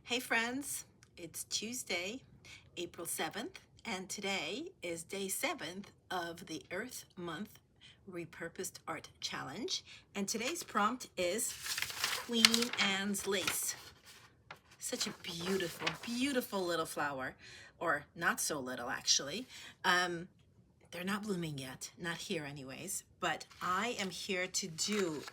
Hey friends, it's Tuesday, April 7th, and today is day 7th of the Earth Month Repurposed Art Challenge. And today's prompt is Queen Anne's lace. Such a beautiful, beautiful little flower, or not so little actually. They're not blooming yet, not here anyways, but I am here to do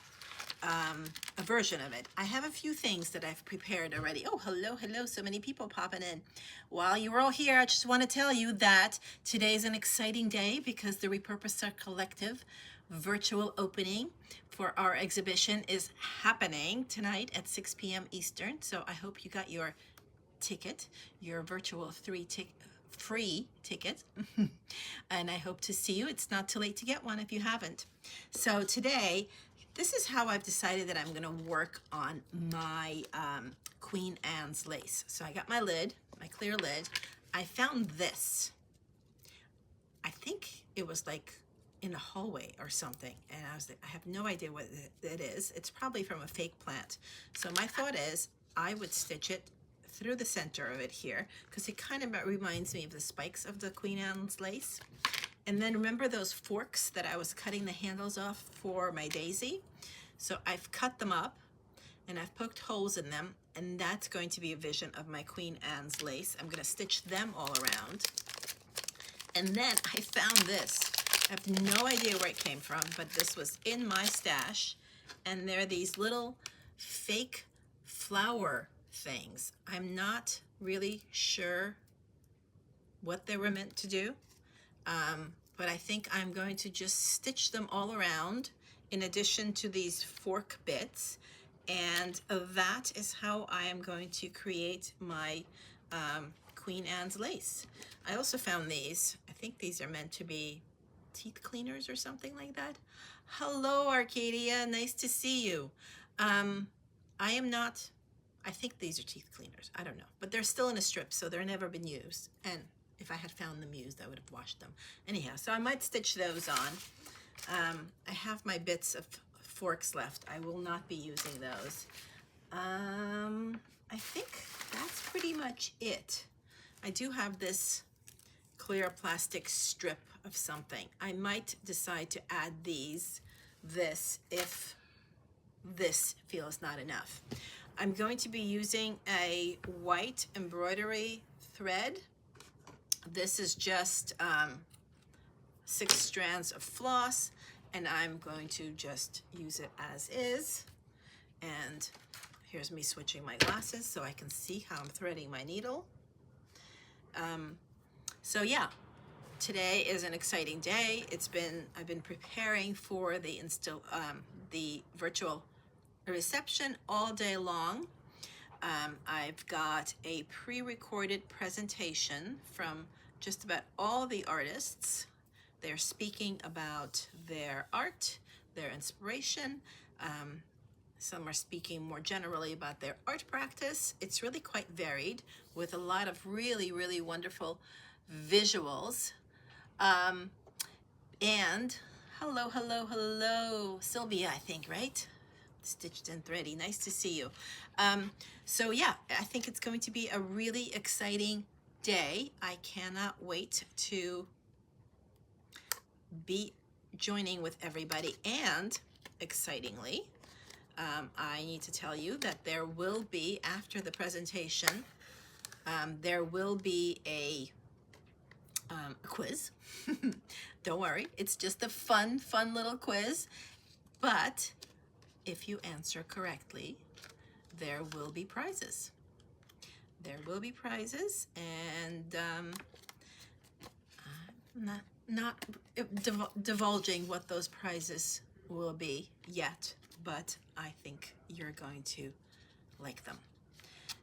a version of it. I have a few things that I've prepared already. Oh, hello, hello, so many people popping in. While you're all here, I just want to tell you that today is an exciting day because the Repurposed Art Collective virtual opening for our exhibition is happening tonight at 6 p.m. Eastern. So I hope you got your ticket, your virtual free ticket. And I hope to see you. It's not too late to get one if you haven't. So today, this is how I've decided that I'm going to work on my Queen Anne's lace. So I got my lid, my clear lid. I found this. I think it was like in a hallway or something. And I was like, I have no idea what it is. It's probably from a fake plant. So my thought is I would stitch it through the center of it here because it kind of reminds me of the spikes of the Queen Anne's lace. And then remember those forks that I was cutting the handles off for my daisy? So I've cut them up and I've poked holes in them, and that's going to be a vision of my Queen Anne's lace. I'm gonna stitch them all around. And then I found this. I have no idea where it came from, but this was in my stash. And they're these little fake flower things. I'm not really sure what they were meant to do. But I think I'm going to just stitch them all around in addition to these fork bits. And that is how I am going to create my Queen Anne's lace. I also found these. I think these are meant to be teeth cleaners or something like that. Hello, Arcadia. Nice to see you. I think these are teeth cleaners. I don't know. But they're still in a strip, so they're never been used. And if I had found them used, I would have washed them. Anyhow, so I might stitch those on. I have my bits of forks left. I will not be using those. I think that's pretty much it. I do have this clear plastic strip of something. I might decide to add this if this feels not enough. I'm going to be using a white embroidery thread. This is just 6 strands of floss, and I'm going to just use it as is. And here's me switching my glasses so I can see how I'm threading my needle. So yeah, today is an exciting day. I've been preparing for the virtual reception all day long. I've got a pre-recorded presentation from just about all the artists. They're speaking about their art, their inspiration. Some are speaking more generally about their art practice. It's really quite varied with a lot of really, really wonderful visuals. And hello, hello, hello, Sylvia, I think, right? Stitched and thready. Nice to see you. So yeah, I think it's going to be a really exciting day. I cannot wait to be joining with everybody. And excitingly, I need to tell you that there will be, after the presentation, there will be a quiz. Don't worry, it's just a fun little quiz. But if you answer correctly, there will be prizes. There will be prizes, and I'm not divulging what those prizes will be yet, but I think you're going to like them.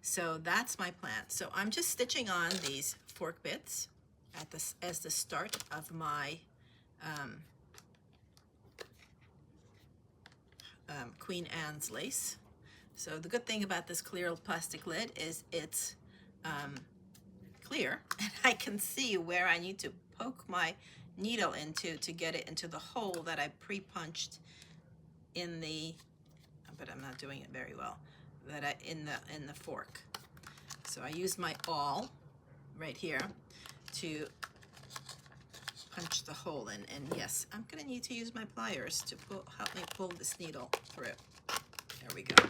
So that's my plan. So I'm just stitching on these fork bits as the start of my Queen Anne's lace. So the good thing about this clear plastic lid is it's clear, and I can see where I need to poke my needle into to get it into the hole that I pre-punched in the, but I'm not doing it very well, in the fork. So I use my awl right here to punch the hole in. And yes, I'm gonna need to use my pliers to help me pull this needle through. There we go.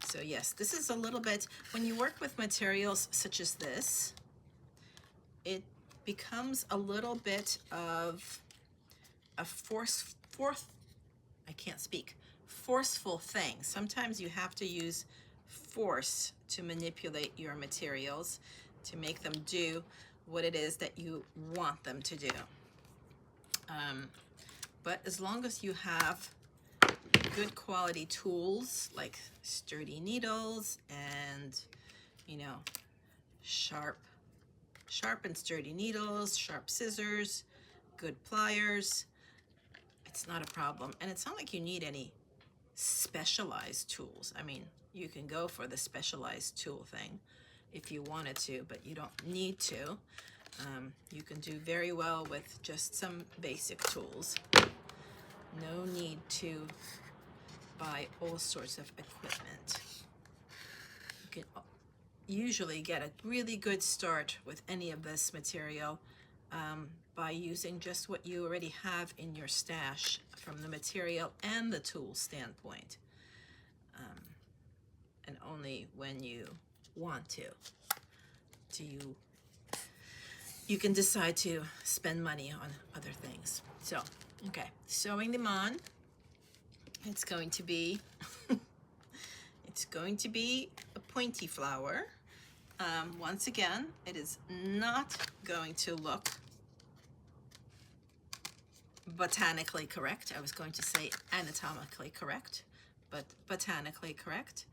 So yes, this is a little bit, when you work with materials such as this, it becomes a little bit of a forceful thing. Sometimes you have to use force to manipulate your materials to make them do what it is that you want them to do. But as long as you have good quality tools like sturdy needles and, you know, sharp and sturdy needles, sharp scissors, good pliers, it's not a problem. And it's not like you need any specialized tools. I mean, you can go for the specialized tool thing if you wanted to, but you don't need to. You can do very well with just some basic tools. No need to buy all sorts of equipment. You can usually get a really good start with any of this material by using just what you already have in your stash from the material and the tool standpoint. And only when you want to you can decide to spend money on other things. So, okay, sewing them on. It's going to be it's going to be a pointy flower. Once again, it is not going to look botanically correct. I was going to say anatomically correct, but botanically correct.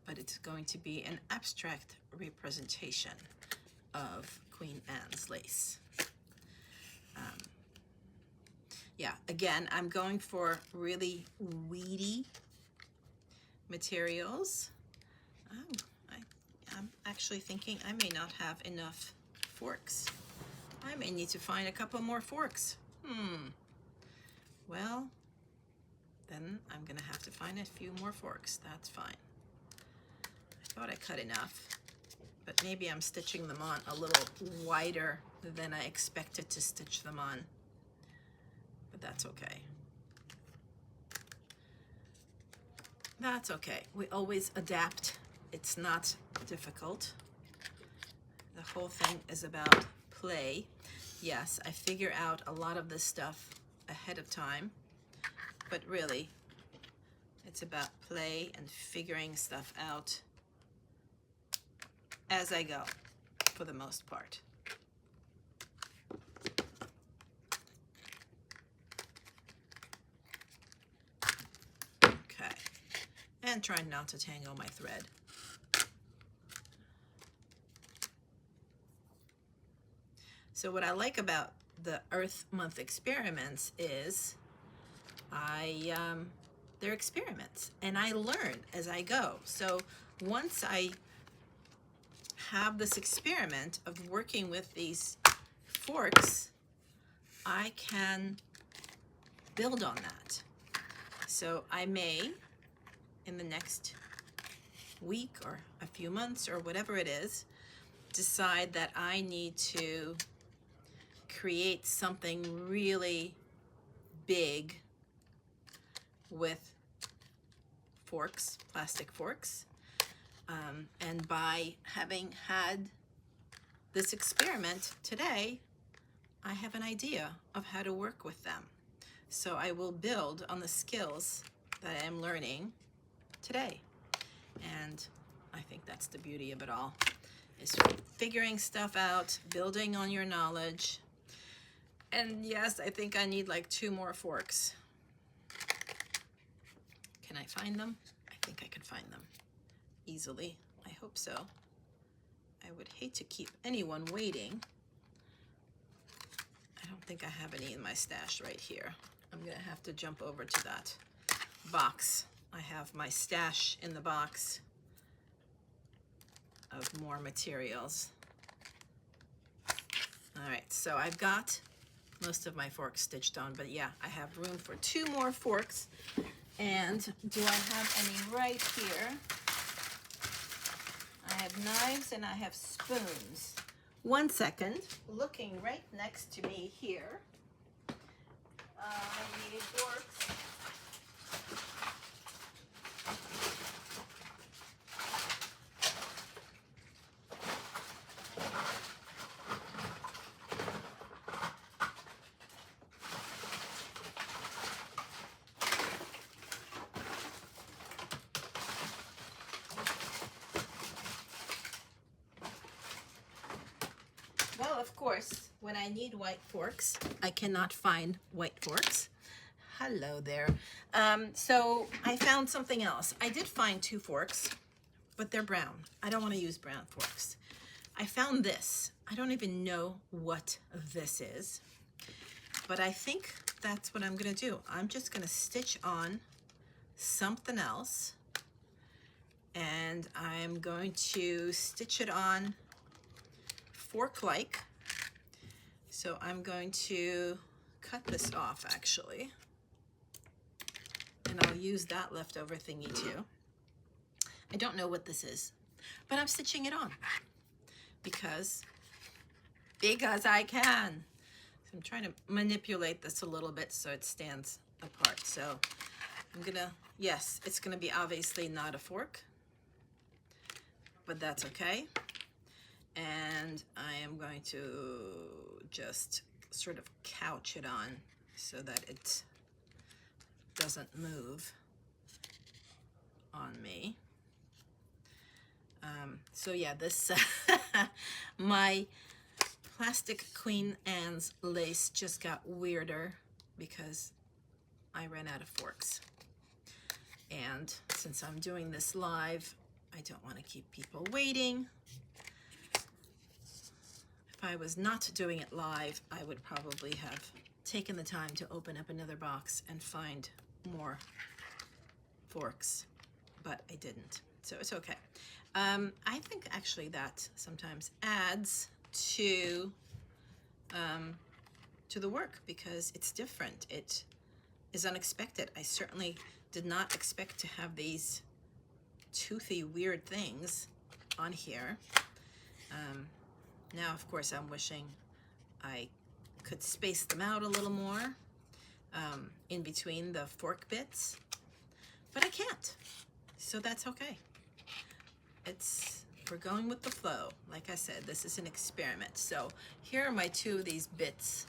But it's going to be an abstract representation of Queen Anne's lace. Yeah, again, I'm going for really weedy materials. I'm actually thinking I may not have enough forks. I may need to find a couple more forks. Well, then I'm gonna have to find a few more forks. That's fine. I thought I cut enough, but maybe I'm stitching them on a little wider than I expected to stitch them on. But that's okay. That's okay. We always adapt. It's not difficult. The whole thing is about play. Yes, I figure out a lot of this stuff ahead of time, but really, it's about play and figuring stuff out as I go, for the most part. Okay, and trying not to tangle my thread. So what I like about the Earth Month experiments is they're experiments, and I learn as I go. So once I have this experiment of working with these forks, I can build on that. So I may, in the next week or a few months or whatever it is, decide that I need to create something really big with forks, plastic forks. And by having had this experiment today, I have an idea of how to work with them. So I will build on the skills that I am learning today. And I think that's the beauty of it all, is figuring stuff out, building on your knowledge. And yes, I think I need like 2 more forks. Can I find them? I think I can find them easily. I hope so. I would hate to keep anyone waiting. I don't think I have any in my stash right here. I'm gonna have to jump over to that box. I have my stash in the box of more materials. All right, so I've got most of my forks stitched on, but yeah, I have room for 2 more forks. And do I have any right here? I have knives and I have spoons. 1 second. Looking right next to me here. I need forks. Well, of course, when I need white forks, I cannot find white forks. Hello there. So I found something else. I did find 2 forks, but they're brown. I don't want to use brown forks. I found this. I don't even know what this is, but I think that's what I'm going to do. I'm just going to stitch on something else, and I'm going to stitch it on fork-like. So I'm going to cut this off actually, and I'll use that leftover thingy too. I don't know what this is, but I'm stitching it on because I can. So I'm trying to manipulate this a little bit so it stands apart. So I'm gonna, yes, it's gonna be obviously not a fork, but that's okay. And I am going to just sort of couch it on so that it doesn't move on me. So yeah, this my plastic Queen Anne's lace just got weirder because I ran out of forks. And since I'm doing this live, I don't want to keep people waiting. If I was not doing it live, I would probably have taken the time to open up another box and find more forks, but I didn't, so it's okay. I think actually that sometimes adds to the work because it's different. It is unexpected. I certainly did not expect to have these toothy weird things on here. Now, of course, I'm wishing I could space them out a little more in between the fork bits, but I can't, so that's okay. We're going with the flow. Like I said, this is an experiment. So here are my 2 of these bits.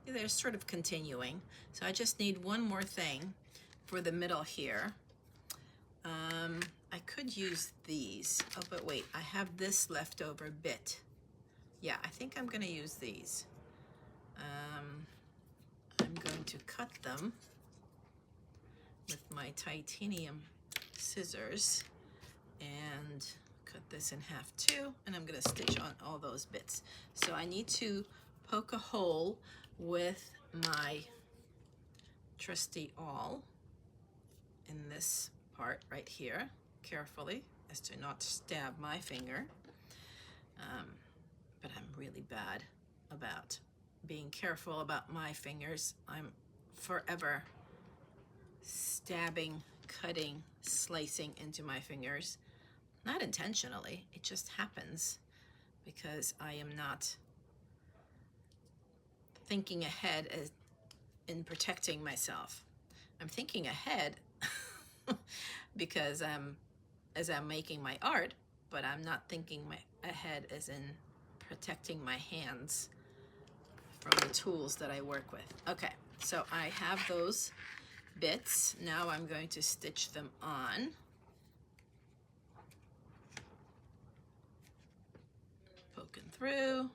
They're sort of continuing. So I just need one more thing for the middle here. I could use these. Oh, but wait, I have this leftover bit. Yeah, I think I'm gonna use these. I'm going to cut them with my titanium scissors and cut this in half too, and I'm gonna stitch on all those bits. So I need to poke a hole with my trusty awl in this part right here, carefully, as to not stab my finger. But I'm really bad about being careful about my fingers. I'm forever stabbing, cutting, slicing into my fingers. Not intentionally, it just happens because I am not thinking ahead in protecting myself. I'm thinking ahead because as I'm making my art, but I'm not thinking ahead as in protecting my hands from the tools that I work with. Okay, so I have those bits. Now I'm going to stitch them on. Poking through.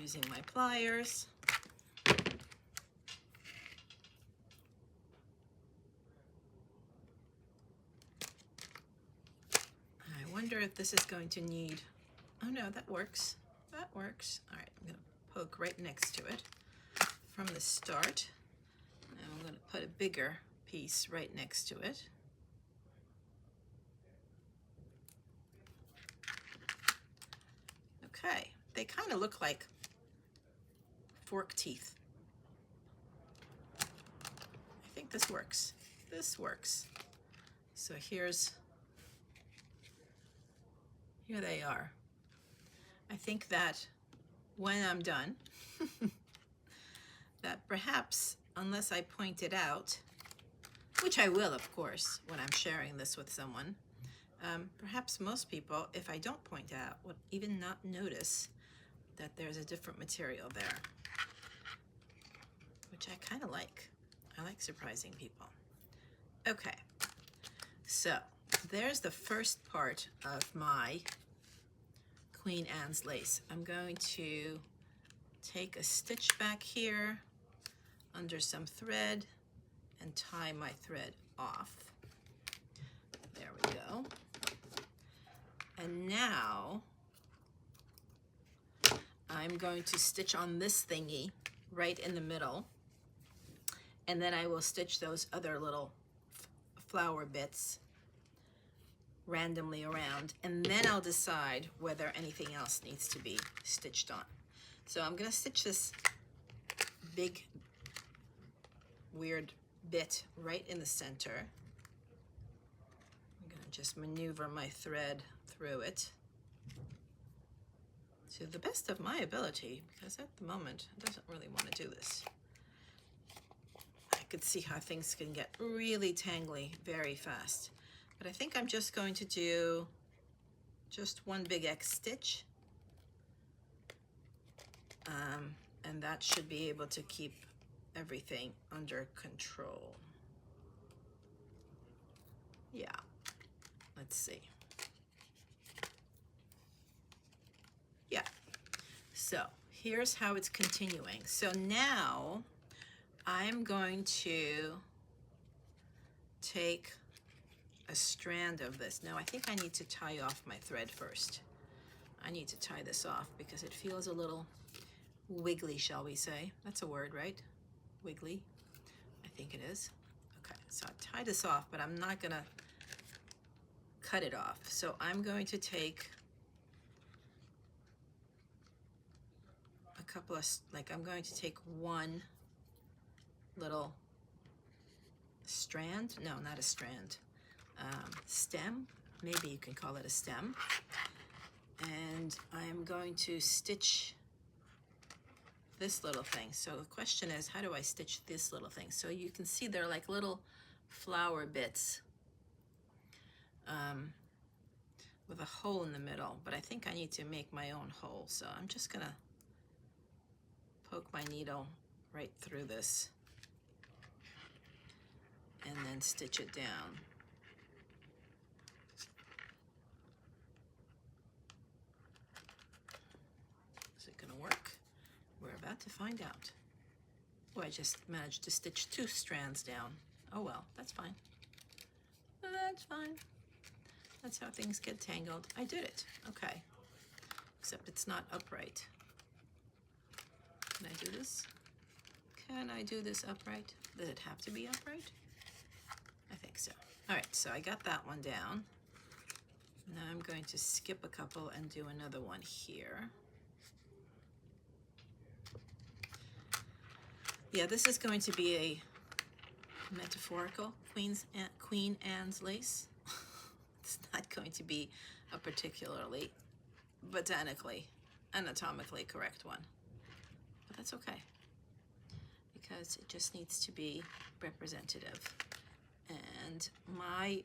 Using my pliers. I wonder if this is going to need, oh no, that works. That works. All right, I'm gonna poke right next to it from the start. And I'm gonna put a bigger piece right next to it. Okay, they kind of look like fork teeth. I think this works. this works. So here they are. I think that when I'm done, that perhaps, unless I point it out, which I will, of course, when I'm sharing this with someone, perhaps most people, if I don't point out, would even not notice that there's a different material there, which I kind of like. I like surprising people. Okay, so there's the first part of my Queen Anne's lace. I'm going to take a stitch back here under some thread and tie my thread off. There we go. And now I'm going to stitch on this thingy right in the middle, and then I will stitch those other little flower bits randomly around, and then I'll decide whether anything else needs to be stitched on. So I'm going to stitch this big weird bit right in the center. I'm going to just maneuver my thread through it to the best of my ability, because at the moment it doesn't really want to do this. I could see how things can get really tangly very fast, but I think I'm just going to do just one big X stitch, and that should be able to keep everything under control. Yeah, let's see. Yeah, so here's how it's continuing. So now I'm going to take a strand of this. Now I think I need to tie off my thread first. I need to tie this off because it feels a little wiggly, shall we say. That's a word, right? Wiggly, I think it is. Okay, so I tie this off, but I'm not gonna cut it off. So I'm going to take a couple of, I'm going to take one little strand, no, not a strand, stem, maybe you can call it a stem, and I'm going to stitch this little thing. So the question is, how do I stitch this little thing? So you can see they're like little flower bits with a hole in the middle, but I think I need to make my own hole. So I'm just gonna poke my needle right through this and then stitch it down. Is it gonna work? We're about to find out. Oh, I just managed to stitch 2 strands down. Oh well, that's fine. That's fine. That's how things get tangled. I did it. Okay. Except it's not upright. Can I do this? Can I do this upright? Does it have to be upright? I think so. All right, so I got that one down. Now I'm going to skip a couple and do another one here. Yeah, this is going to be a metaphorical Queen Anne's lace. It's not going to be a particularly botanically, anatomically correct one. But that's okay, because it just needs to be representative. And my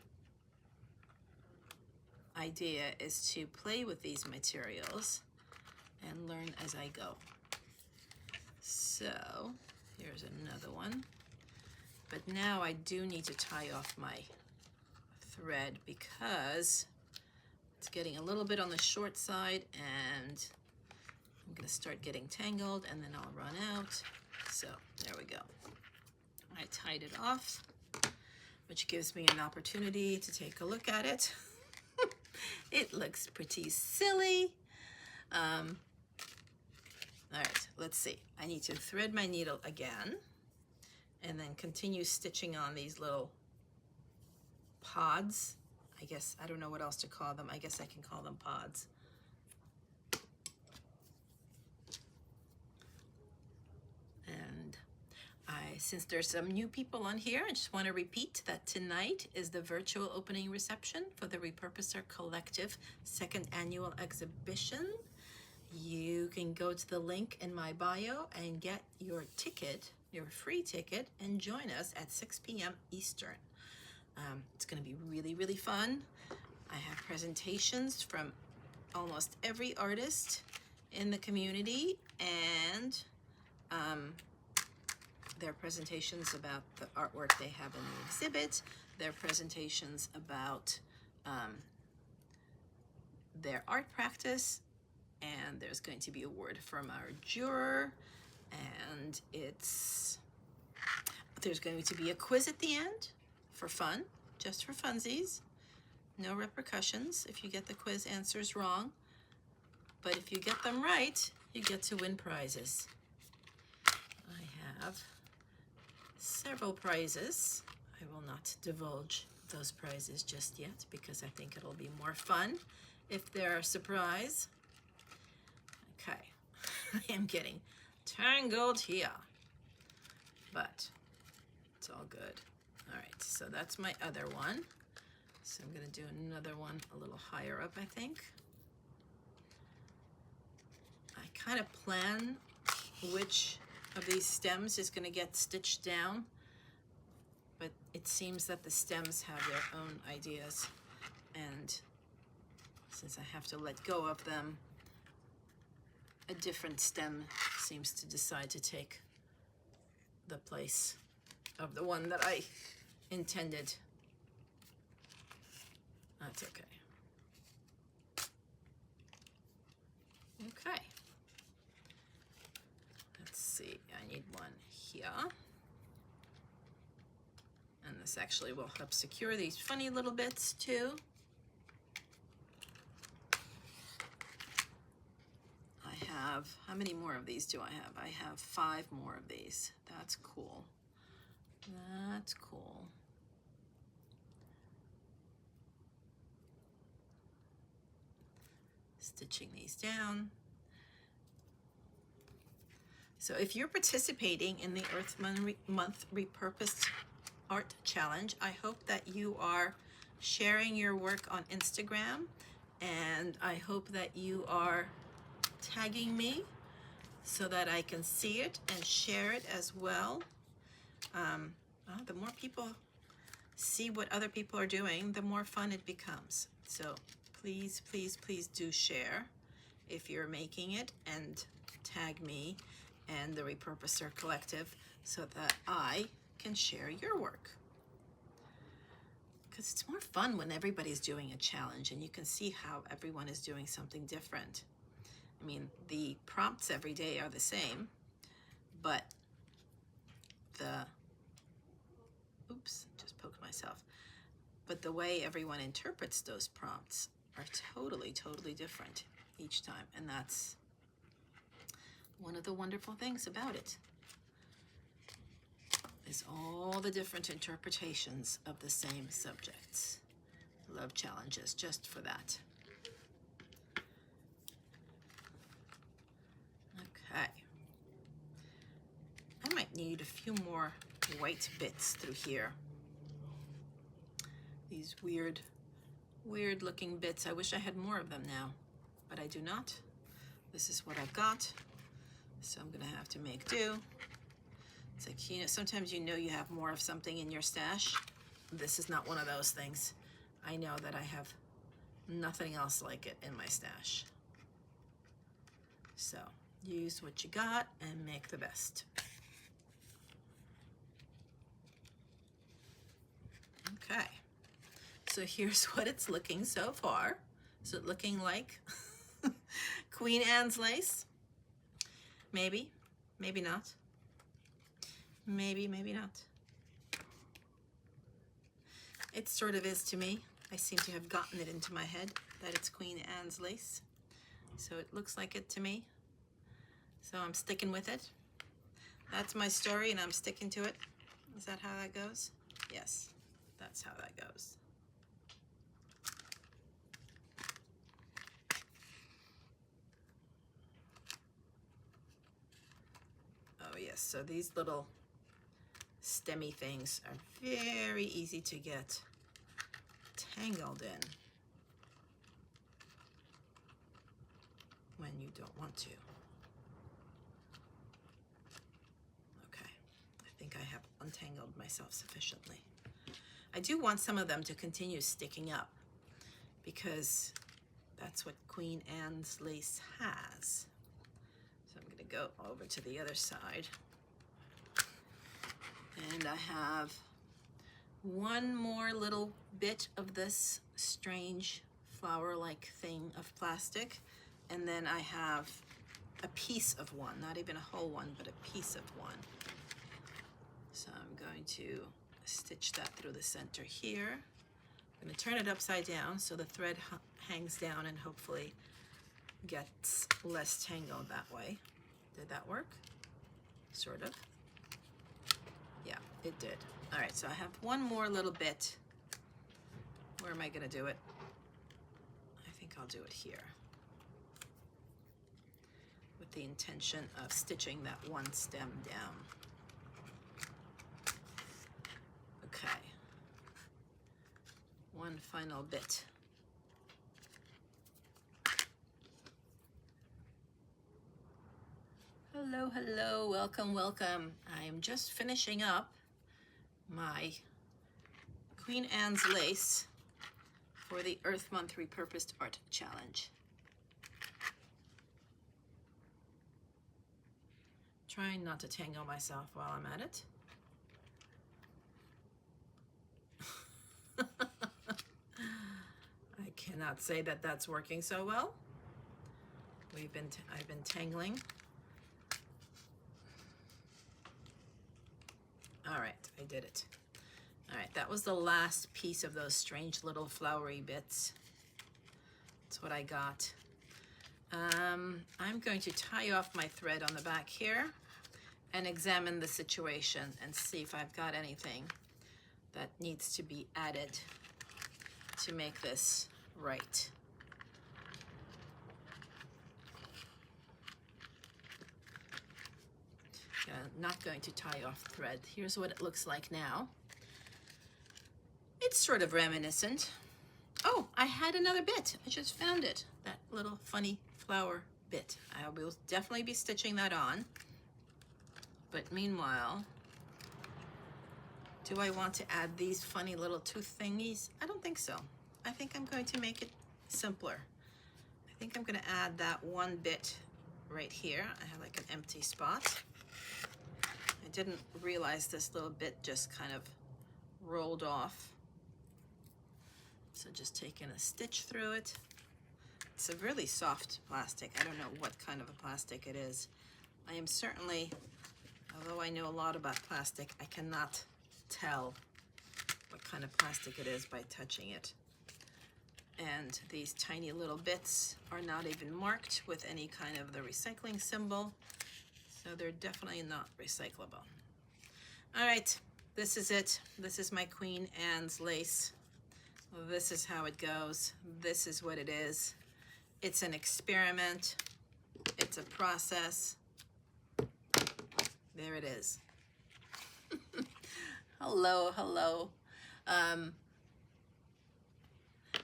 idea is to play with these materials and learn as I go. So here's another one. But now I do need to tie off my thread because it's getting a little bit on the short side, and I'm gonna start getting tangled and then I'll run out. So there we go. I tied it off, which gives me an opportunity to take a look at it. It looks pretty silly. All right, let's see. I need to thread my needle again and then continue stitching on these little pods. I guess, I don't know what else to call them. I guess I can call them pods. And Since there's some new people on here, I just want to repeat that tonight is the virtual opening reception for the Repurposed Art Collective second annual exhibition. You can go to the link in my bio and get your ticket, your free ticket, and join us at 6 p.m. Eastern. It's going to be really, really fun. I have presentations from almost every artist in the community, and their presentations about the artwork they have in the exhibit, their presentations about their art practice, and there's going to be a word from our juror, and there's going to be a quiz at the end for fun, just for funsies. No repercussions if you get the quiz answers wrong, but if you get them right, you get to win prizes. I have several prizes. I will not divulge those prizes just yet because I think it'll be more fun if they're a surprise. Okay, I am getting tangled here, but it's all good. All right, so that's my other one. So I'm gonna do another one a little higher up, I think. I kind of plan which of these stems is gonna get stitched down, but it seems that the stems have their own ideas, and since I have to let go of them, a different stem seems to decide to take the place of the one that I intended. That's okay. Okay. Let's see, I need one here. And this actually will help secure these funny little bits too. I have, how many more of these do I have? I have 5 more of these. That's cool. That's cool. Stitching these down. So if you're participating in the Earth Month Repurposed Art Challenge, I hope that you are sharing your work on Instagram, and I hope that you are tagging me so that I can see it and share it as well. The more people see what other people are doing, the more fun it becomes. So please, please, please do share if you're making it, and tag me and the Repurposed Art Collective so that I can share your work. Because it's more fun when everybody's doing a challenge and you can see how everyone is doing something different. I mean, the prompts every day are the same, but just poked myself. But the way everyone interprets those prompts are totally, totally different each time. And that's one of the wonderful things about it, is all the different interpretations of the same subjects. I love challenges just for that. Okay. I might need a few more white bits through here. These weird looking bits. I wish I had more of them now, but I do not. This is what I've got, so I'm gonna have to make do. It's like, you know, sometimes you have more of something in your stash. This is not one of those things. I know that I have nothing else like it in my stash. So use what you got and make the best. Okay, so here's what it's looking so far. Is it looking like Queen Anne's lace? Maybe, maybe not. Maybe, maybe not. It sort of is to me. I seem to have gotten it into my head that it's Queen Anne's lace. So it looks like it to me. So I'm sticking with it. That's my story and I'm sticking to it. Is that how that goes? Yes, that's how that goes. Oh yes, so these little stemmy things are very easy to get tangled in when you don't want to. Okay, I think I have untangled myself sufficiently. I do want some of them to continue sticking up because that's what Queen Anne's lace has. So I'm going to go over to the other side. And I have one more little bit of this strange flower-like thing of plastic. And then I have a piece of one, not even a whole one, but a piece of one. So I'm going to stitch that through the center here. I'm going to turn it upside down so the thread hangs down and hopefully gets less tangled that way. Did that work? Sort of. Yeah, it did. All right, so I have one more little bit. Where am I going to do it? I think I'll do it here, with the intention of stitching that one stem down. Okay. One final bit. Hello, hello, welcome, welcome. I am just finishing up my Queen Anne's lace for the Earth Month Repurposed Art Challenge. Trying not to tangle myself while I'm at it. I cannot say that that's working so well. I've been tangling. All right, I did it. All right, that was the last piece of those strange little flowery bits. That's what I got. I'm going to tie off my thread on the back here and examine the situation and see if I've got anything that needs to be added to make this right. Not going to tie off thread. Here's what it looks like now. It's sort of reminiscent. Oh, I had another bit. I just found it. That little funny flower bit. I will definitely be stitching that on. But meanwhile, do I want to add these funny little tooth thingies? I don't think so. I think I'm going to make it simpler. I think I'm going to add that one bit right here. I have like an empty spot. I didn't realize this little bit just kind of rolled off. So just taking a stitch through it. It's a really soft plastic. I don't know what kind of a plastic it is. I am certainly, although I know a lot about plastic, I cannot tell what kind of plastic it is by touching it. And these tiny little bits are not even marked with any kind of the recycling symbol. So they're definitely not recyclable. All right, this is it. This is my Queen Anne's lace. This is how it goes. This is what it is. It's an experiment. It's a process. There it is. Hello, hello.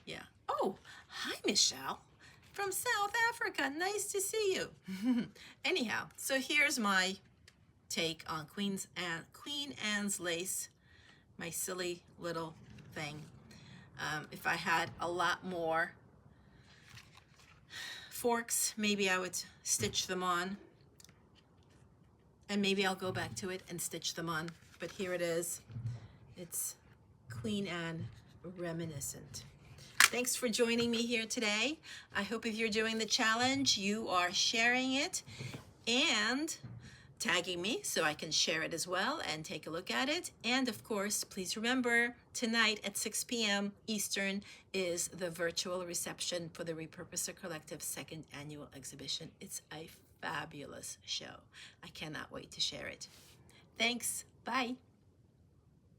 Yeah. Oh, hi, Michelle. From South Africa. Nice to see you. Anyhow, so here's my take on Queen Anne's lace, my silly little thing. If I had a lot more forks, maybe I would stitch them on. And maybe I'll go back to it and stitch them on. But here it is. It's Queen Anne reminiscent. Thanks for joining me here today. I hope if you're doing the challenge, you are sharing it and tagging me so I can share it as well and take a look at it. And of course, please remember, tonight at 6 p.m. Eastern is the virtual reception for the Repurposer Collective second annual exhibition. It's a fabulous show. I cannot wait to share it. Thanks. Bye.